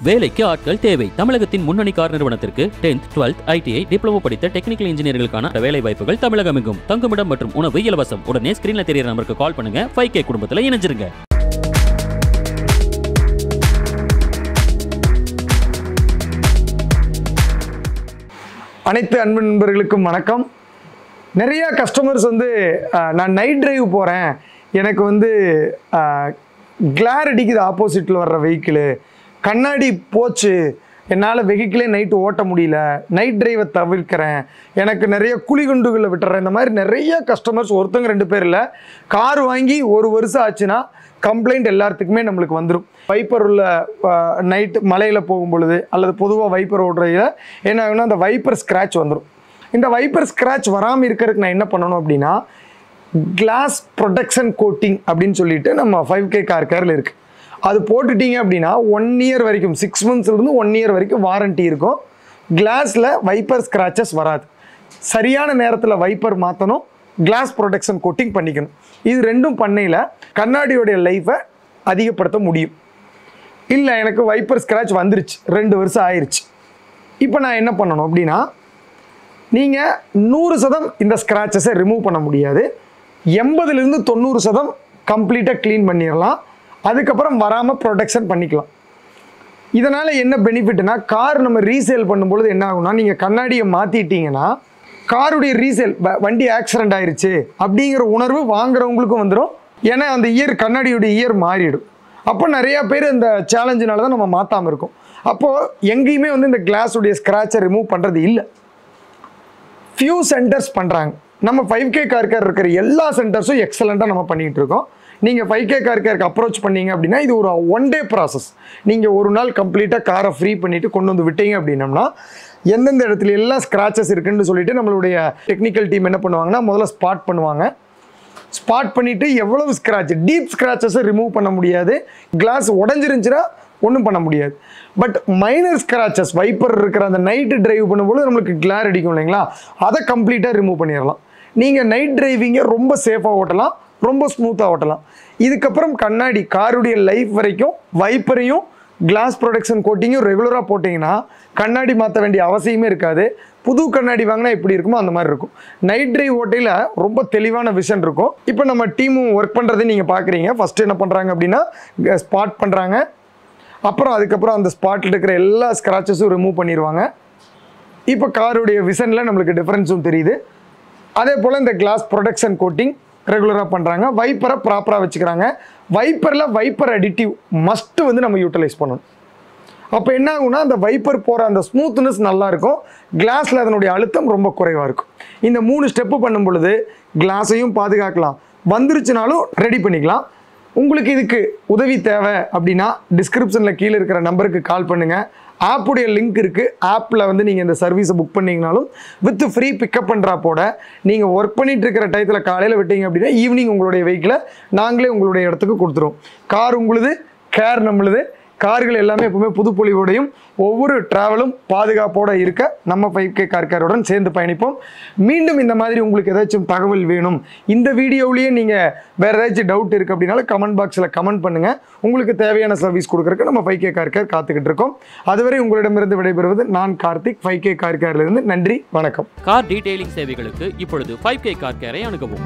வேலைக்கு ஆட்கள் தேவை. தமிழகத்தின் முன்னணி கார் நிறுவனத்திற்கு 10th 12th ITI டிப்ளமோ படித்த டெக்னிக்கல் இன்ஜினியர்களுக்கான வேலை வாய்ப்புகள் தமிழகம் எங்கும். தங்குமிடம் மற்றும் உணவு இலவசம். உடனே ஸ்கிரீன்ல தெரியுற நம்பருக்கு கால் பண்ணுங்க. 5K குடும்பத்துல இணைஞ்சிருங்க. அனைத்து அன்பு நண்பர்களுக்கும் வணக்கம். நிறைய கஸ்டமர்ஸ் நான் நைட் டிரைவ் போகிறேன், எனக்கு கிளார் அடிக்குது ஆப்போசிட்டில் வர்ற வெஹிக்கிள், கண்ணாடி போச்சு, என்னால் வெஹிக்கிளே நைட்டு ஓட்ட முடியல, நைட் டிரைவை தவிர்க்கிறேன், எனக்கு நிறைய குழிகுண்டுகளை விட்டுறேன். இந்த மாதிரி நிறைய கஸ்டமர்ஸ், ஒருத்தங்க 2 பேர் இல்லை, கார் வாங்கி 1 வருஷம் ஆச்சுன்னா கம்ப்ளைண்ட் எல்லாத்துக்குமே நம்மளுக்கு வந்துடும். வைப்பர் உள்ள நைட்டு மலையில் போகும் பொழுது அல்லது பொதுவாக வைப்பர் ஓடுறதில் என்ன ஆகுனா அந்த வைப்பர் ஸ்க்ராட்ச் வந்துடும். இந்த வைப்பர் ஸ்க்ராட்ச் வராமல் இருக்கிறதுக்கு நான் என்ன பண்ணணும் அப்படின்னா, கிளாஸ் ப்ரொடெக்ஷன் கோட்டிங் அப்படின்னு சொல்லிட்டு நம்ம 5K கார் கேரில் இருக்குது. அது போட்டுட்டீங்க அப்படின்னா 1 இயர் வரைக்கும், 6 monthsலேருந்து 1 இயர் வரைக்கும் வாரண்ட்டி இருக்கும். கிளாஸில் வைப்பர் ஸ்க்ராச்சஸ் வராது. சரியான நேரத்தில் வைப்பர் மாற்றணும், கிளாஸ் ப்ரொடெக்ஷன் கோட்டிங் பண்ணிக்கணும். இது ரெண்டும் பண்ணையில் கண்ணாடியோடைய லைஃப்பை அதிகப்படுத்த முடியும். இல்லை எனக்கு வைப்பர் ஸ்க்ராட்ச் வந்துருச்சு, 2 வருஷம் ஆயிடுச்சு, இப்போ நான் என்ன பண்ணணும் அப்படின்னா, நீங்கள் 100% இந்த ஸ்க்ராச்சஸை ரிமூவ் பண்ண முடியாது. 80லேருந்து 90% கம்ப்ளீட்டாக க்ளீன் பண்ணிடலாம். அதுக்கப்புறம் வராமல் ப்ரொடெக்ஷன் பண்ணிக்கலாம். இதனால் என்ன பெனிஃபிட்னா, கார் நம்ம ரீசேல் பண்ணும்பொழுது என்ன ஆகும்னா, நீங்கள் கண்ணாடியை மாற்றிட்டீங்கன்னா காருடைய ரீசேல், வண்டி ஆக்சிடெண்ட் ஆயிடுச்சு அப்படிங்கிற உணர்வு வாங்குறவங்களுக்கும் வந்துடும். ஏன்னா அந்த கண்ணாடியுடைய இயர் மாறிடும். அப்போ நிறையா பேர் இந்த சேலஞ்சினால தான் நம்ம மாற்றாமல் இருக்கோம். அப்போது எங்கேயுமே இந்த கிளாஸுடைய ஸ்க்ராட்சை ரிமூவ் பண்ணுறது இல்லை. ஃபியூ சென்டர்ஸ் பண்ணுறாங்க. நம்ம 5K கார் கேர் இருக்கிற எல்லா சென்டர்ஸும் எக்ஸலண்ட்டாக நம்ம பண்ணிகிட்டு இருக்கோம். நீங்கள் 5K கார் கேருக்கு அப்ரோச் பண்ணீங்க அப்படின்னா இது ஒரு 1 day ப்ராசஸ். நீங்கள் ஒரு நாள் கம்ப்ளீட்டாக காரை ஃப்ரீ பண்ணிவிட்டு கொண்டு வந்து விட்டீங்க அப்படின்னம்னா, எந்தெந்த இடத்துல எல்லாம் ஸ்க்ராச்சஸ் இருக்குன்னு சொல்லிட்டு நம்மளுடைய டெக்னிக்கல் டீம் என்ன பண்ணுவாங்கன்னா, முதல்ல ஸ்பாட் பண்ணுவாங்க. ஸ்பாட் பண்ணிவிட்டு எவ்வளவு ஸ்க்ராட்ச், டீப் ஸ்க்ராச்சஸை ரிமூவ் பண்ண முடியாது, கிளாஸ் உடஞ்சிருந்துச்சுன்னா ஒன்றும் பண்ண முடியாது. பட் மைனர் ஸ்க்ராச்சஸ், வைப்பர் இருக்கிற அந்த நைட்டு டிரைவ் பண்ணும்போது நம்மளுக்கு கிளார் அடிக்கும் இல்லைங்களா, அதை கம்ப்ளீட்டாக ரிமூவ் பண்ணிடலாம். நீங்கள் நைட் டிரைவிங்கை ரொம்ப சேஃபாக ஓட்டலாம், ரொம்ப ஸ்மூத்தாக ஓட்டலாம். இதுக்கப்புறம் கண்ணாடி காருடைய லைஃப் வரைக்கும் வைப்பரையும் கிளாஸ் ப்ரொடெக்ஷன் கோட்டிங்கும் ரெகுலராக போட்டிங்கன்னா கண்ணாடி மாற்ற வேண்டிய அவசியமே இருக்காது. புது கண்ணாடி வாங்கினா எப்படி இருக்குமோ அந்த மாதிரி இருக்கும். நைட் டிரைவ் ஓட்டையில் ரொம்ப தெளிவான விஷன் இருக்கும். இப்போ நம்ம டீமும் ஒர்க் பண்ணுறதை நீங்கள் பார்க்குறீங்க. ஃபஸ்ட்டு என்ன பண்ணுறாங்க அப்படின்னா, ஸ்பாட் பண்ணுறாங்க. அப்புறம் அதுக்கப்புறம் அந்த ஸ்பாட்டில் இருக்கிற எல்லா ஸ்க்ராச்சஸும் ரிமூவ் பண்ணிடுவாங்க. இப்போ காருடைய விஷனில் நம்மளுக்கு டிஃப்ரென்ஸும் தெரியுது. அதே போல் இந்த கிளாஸ் ப்ரொடெக்ஷன் கோட்டிங் ரெகுலராக பண்ணுறாங்க. வைப்பரை ப்ராப்பராக வச்சுக்கிறாங்க. வைப்பரில் வைப்பர் அடிட்டிவ் மஸ்ட்டு நம்ம யூட்டிலைஸ் பண்ணணும். அப்போ என்ன ஆகுனா, அந்த வைப்பர் போகிற அந்த ஸ்மூத்னஸ் நல்லாயிருக்கும், கிளாஸில் அதனுடைய அழுத்தம் ரொம்ப குறைவாக இருக்கும். இந்த 3 ஸ்டெப்பு பண்ணும் பொழுது கிளாஸையும் பாதுகாக்கலாம், வந்துருச்சுனாலும் ரெடி பண்ணிக்கலாம். உங்களுக்கு இதுக்கு உதவி தேவை அப்படின்னா டிஸ்கிரிப்ஷனில் கீழே இருக்கிற நம்பருக்கு கால் பண்ணுங்கள். ஆப்புடைய லிங்க் இருக்குது. ஆப்பில் நீங்கள் இந்த சர்வீஸை புக் பண்ணிங்கனாலும் வித் ஃப்ரீ பிக்கப் பண்ணுறாப்போட நீங்கள் ஒர்க் பண்ணிகிட்டு இருக்கிற டயத்தில் காலையில் விட்டீங்க அப்படின்னா ஈவினிங் உங்களுடைய வெஹிக்கிளை நாங்களே உங்களுடைய இடத்துக்கு கொடுத்துருவோம். கார் உங்களுது, கேர் நம்மளுது. கார்கள் எல்லாமே எப்பவுமே புதுப்பொலிவோடையும் ஒவ்வொரு டிராவலும் பாதுகாப்போடு இருக்க நம்ம 5K கார் கேருடன் சேர்ந்து பயணிப்போம். மீண்டும் இந்த மாதிரி உங்களுக்கு ஏதாச்சும் தகவல் வேணும், இந்த வீடியோவிலேயே நீங்கள் வேறு ஏதாச்சும் டவுட் இருக்குது அப்படின்னாலும் கமெண்ட் பாக்ஸில் கமெண்ட் பண்ணுங்கள். உங்களுக்கு தேவையான சர்வீஸ் கொடுக்குறதுக்கு நம்ம 5K கார் கேர் காத்துக்கிட்டு இருக்கோம். அதுவரை உங்களிடமிருந்து விடைபெறுவது நான் கார்த்திக், 5K கார் கேரிலிருந்து. நன்றி, வணக்கம். கார் டீடைலிங் சேவைகளுக்கு இப்பொழுது 5K கார் கேரை அணுகவும்.